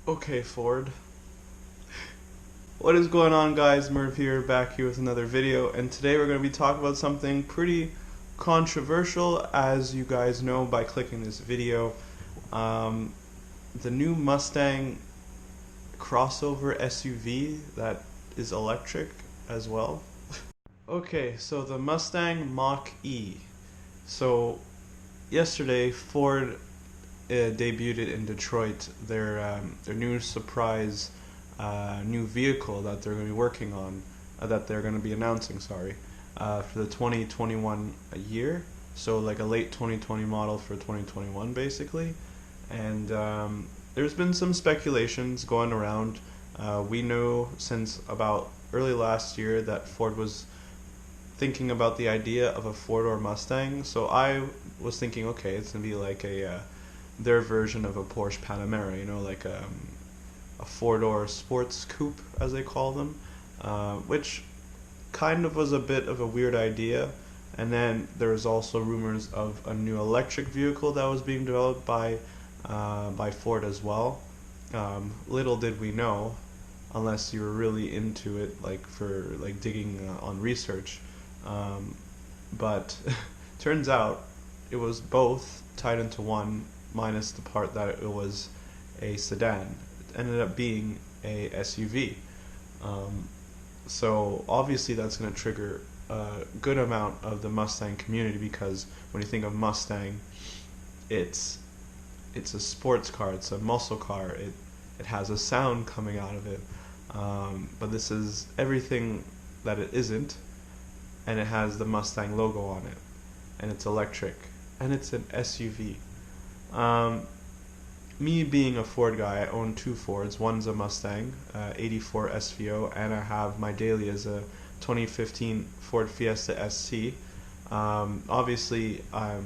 Okay, Ford. What is going on, guys? Merv here, back here with another video, and today we're going to be talking about something pretty controversial, as you guys know by clicking this video. Um, the new Mustang crossover SUV that is electric as well. Okay, so the Mustang Mach E. So yesterday, Ford debuted it in Detroit, their new surprise new vehicle that they're going to be working on, that they're going to be announcing, sorry, for the 2021 year. So like a late 2020 model for 2021 basically. And there's been some speculations going around. We know since about early last year that Ford was thinking about the idea of a four-door Mustang. So I was thinking, okay, it's gonna be like their version of a Porsche Panamera, like a four-door sports coupe, as they call them, which kind of was a bit of a weird idea. And then there was also rumors of a new electric vehicle that was being developed by Ford as well. Little did we know, unless you were really into it, like for like digging on research. But turns out it was both tied into one, minus the part that it was a sedan. It ended up being a SUV. So obviously that's going to trigger a good amount of the Mustang community, because when you think of Mustang, it's a sports car, it's a muscle car, it has a sound coming out of it. But this is everything that it isn't, and it has the Mustang logo on it, and it's electric, and it's an SUV. Me being a Ford guy, I own two Fords. One's a Mustang, 84 SVO, and I have my daily as a 2015 Ford Fiesta ST. Obviously, I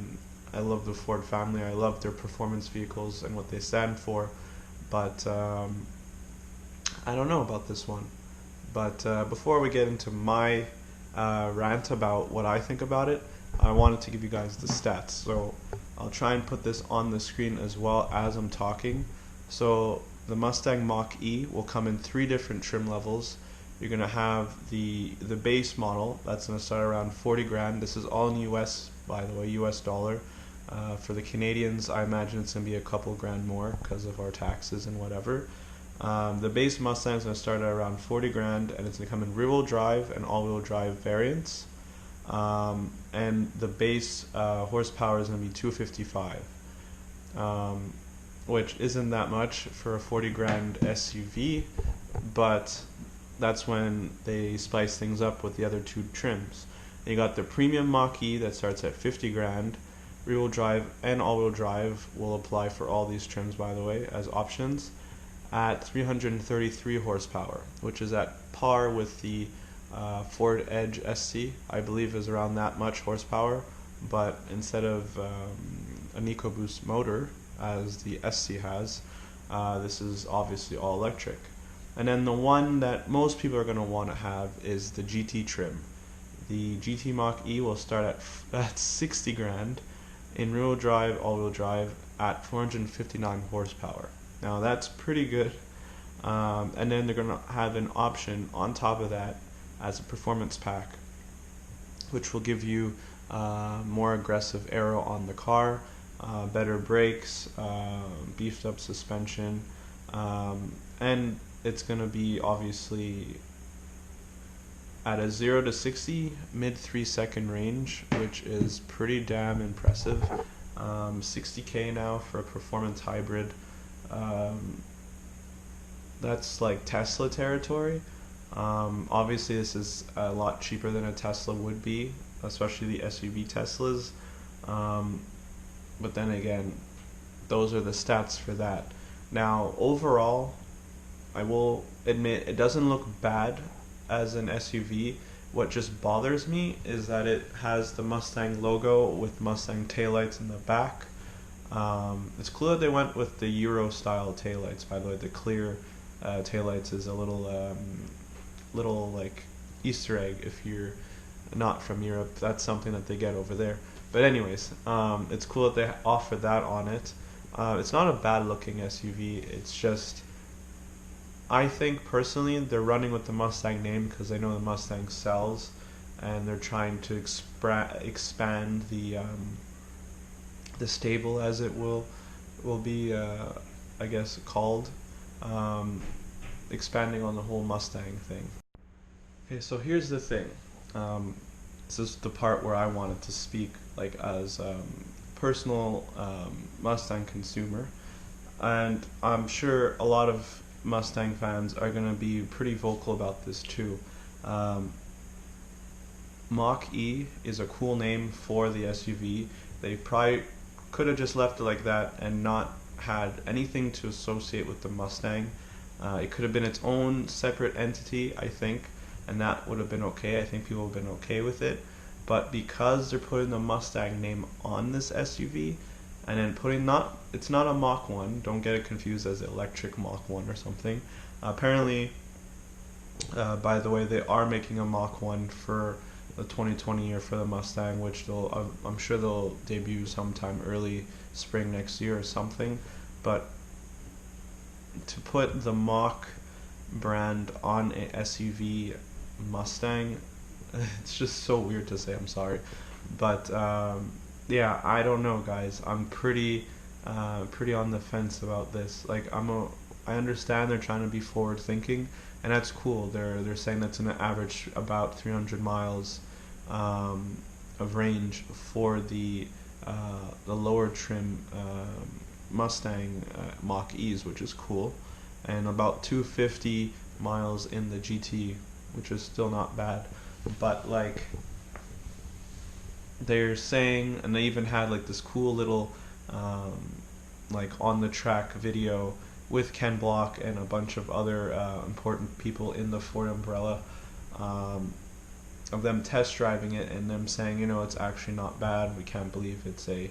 love the Ford family. I love their performance vehicles and what they stand for, but I don't know about this one. But before we get into my rant about what I think about it, I wanted to give you guys the stats. So I'll try and put this on the screen as well as I'm talking. So the Mustang Mach E will come in 3 different trim levels. You're gonna have the base model that's gonna start around 40 grand. This is all in US, by the way, US dollar. For the Canadians, I imagine it's gonna be a couple grand more because of our taxes and whatever. The base Mustang is going to start at around 40 grand, and it's going to come in rear-wheel drive and all-wheel drive variants. And the base horsepower is going to be 255, which isn't that much for a 40 grand SUV, but that's when they spice things up with the other 2 trims. And you got the premium Mach-E that starts at 50 grand. Rear-wheel drive and all-wheel drive will apply for all these trims, by the way, as options, at 333 horsepower, which is at par with the Ford Edge ST. I believe is around that much horsepower, but instead of an EcoBoost motor as the ST has, this is obviously all electric. And then the one that most people are going to want to have is the GT trim. The GT Mach E will start at 60 grand in rear-wheel drive, all-wheel drive at 459 horsepower. Now that's pretty good. And then they're going to have an option on top of that as a performance pack, which will give you more aggressive aero on the car, better brakes, beefed up suspension, and it's going to be obviously at a 0 to 60 mid 3-second range, which is pretty damn impressive. 60K now for a performance hybrid. That's like Tesla territory. Obviously this is a lot cheaper than a Tesla would be, especially the SUV Teslas. But then again, those are the stats for that. Now overall, I will admit it doesn't look bad as an SUV. What just bothers me is that it has the Mustang logo with Mustang taillights in the back. It's cool that they went with the Euro style taillights, by the way. The clear taillights is a little like Easter egg if you're not from Europe. That's something that they get over there. But anyways, it's cool that they offer that on it. It's not a bad looking SUV. It's just I think personally they're running with the Mustang name because they know the Mustang sells, and they're trying to expand the stable, as it will be, I guess, called, um, expanding on the whole Mustang thing. Okay, so here's the thing. This is the part where I wanted to speak, like, as personal Mustang consumer, and I'm sure a lot of Mustang fans are going to be pretty vocal about this too. Um, Mach E is a cool name for the SUV. They probably could have just left it like that and not had anything to associate with the Mustang. It could have been its own separate entity, I think, and that would have been okay. I think people would have been okay with it. But because they're putting the Mustang name on this SUV, and then it's not a Mach 1, don't get it confused as electric Mach 1 or something. Apparently, by the way, they are making a Mach 1 for the 2020 year for the Mustang, which I'm sure they'll debut sometime early spring next year or something. But to put the Mach brand on a SUV Mustang, it's just so weird to say, I'm sorry. But yeah, I don't know, guys. I'm pretty on the fence about this. Like, I understand they're trying to be forward thinking, and that's cool. They're saying that's an average about 300 miles of range for the lower trim Mustang Mach E's, which is cool, and about 250 miles in the GT, which is still not bad. But like, they're saying, and they even had like this cool little like on the track video with Ken Block and a bunch of other important people in the Ford umbrella, of them test driving it and them saying, it's actually not bad. We can't believe it's a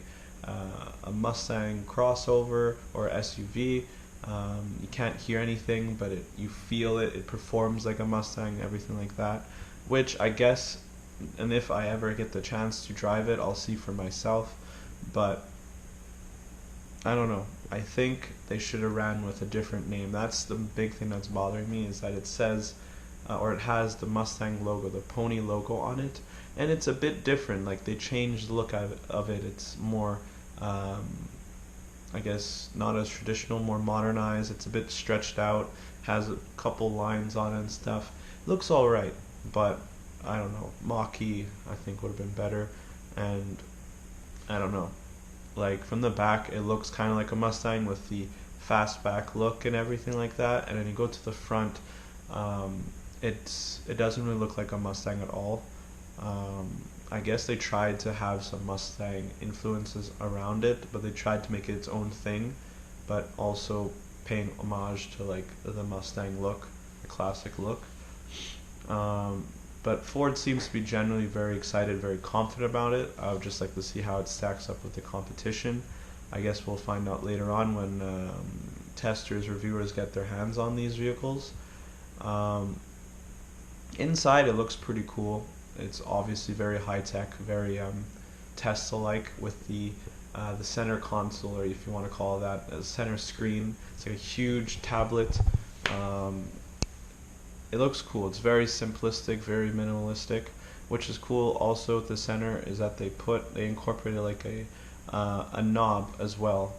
Mustang crossover or SUV. You can't hear anything, but you feel it. It performs like a Mustang, everything like that. Which I guess, and if I ever get the chance to drive it, I'll see for myself. But I don't know. I think they should have ran with a different name. That's the big thing that's bothering me, is that it says, or it has the Mustang logo, the pony logo on it, and it's a bit different. Like, they changed the look of it. It's more, I guess, not as traditional, more modernized. It's a bit stretched out, has a couple lines on it and stuff. Looks alright, but I don't know. Mach-E, I think, would have been better, and I don't know. Like, from the back, it looks kind of like a Mustang with the fastback look and everything like that, and then you go to the front, it doesn't really look like a Mustang at all. I guess they tried to have some Mustang influences around it, but they tried to make it its own thing, but also paying homage to like the Mustang look, the classic look. But Ford seems to be generally very excited, very confident about it. I would just like to see how it stacks up with the competition. I guess we'll find out later on when testers, reviewers get their hands on these vehicles. Inside, it looks pretty cool. It's obviously very high-tech, very Tesla-like, with the center console, or if you want to call that a center screen. It's like a huge tablet. It looks cool. It's very simplistic, very minimalistic, which is cool. Also at the center is that they incorporated like a knob as well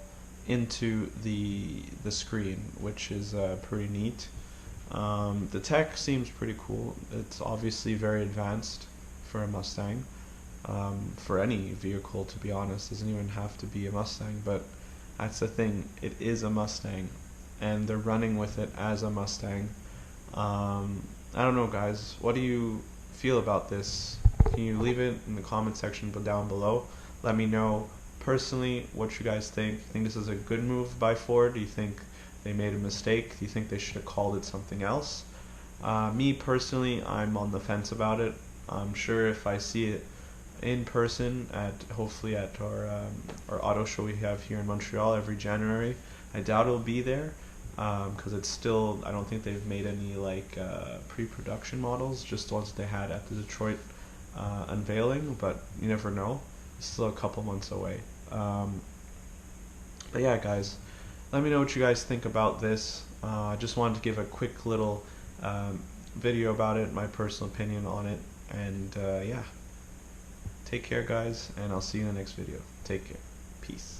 into the screen, which is pretty neat. The tech seems pretty cool. It's obviously very advanced for a Mustang, for any vehicle, to be honest. It doesn't even have to be a Mustang, but that's the thing. It is a Mustang, and they're running with it as a Mustang. I don't know, guys. What do you feel about this? Can you leave it in the comment section down below? Let me know personally what you guys think. Think this is a good move by Ford? Do you think they made a mistake? Do you think they should have called it something else? Me personally, I'm on the fence about it. I'm sure if I see it in person hopefully at our auto show we have here in Montreal every January, I doubt it'll be there, because it's still, I don't think they've made any like pre-production models, just the ones they had at the Detroit unveiling, but you never know. It's still a couple months away. But yeah, guys, let me know what you guys think about this. I just wanted to give a quick little video about it, my personal opinion on it, and yeah. Take care, guys, and I'll see you in the next video. Take care. Peace.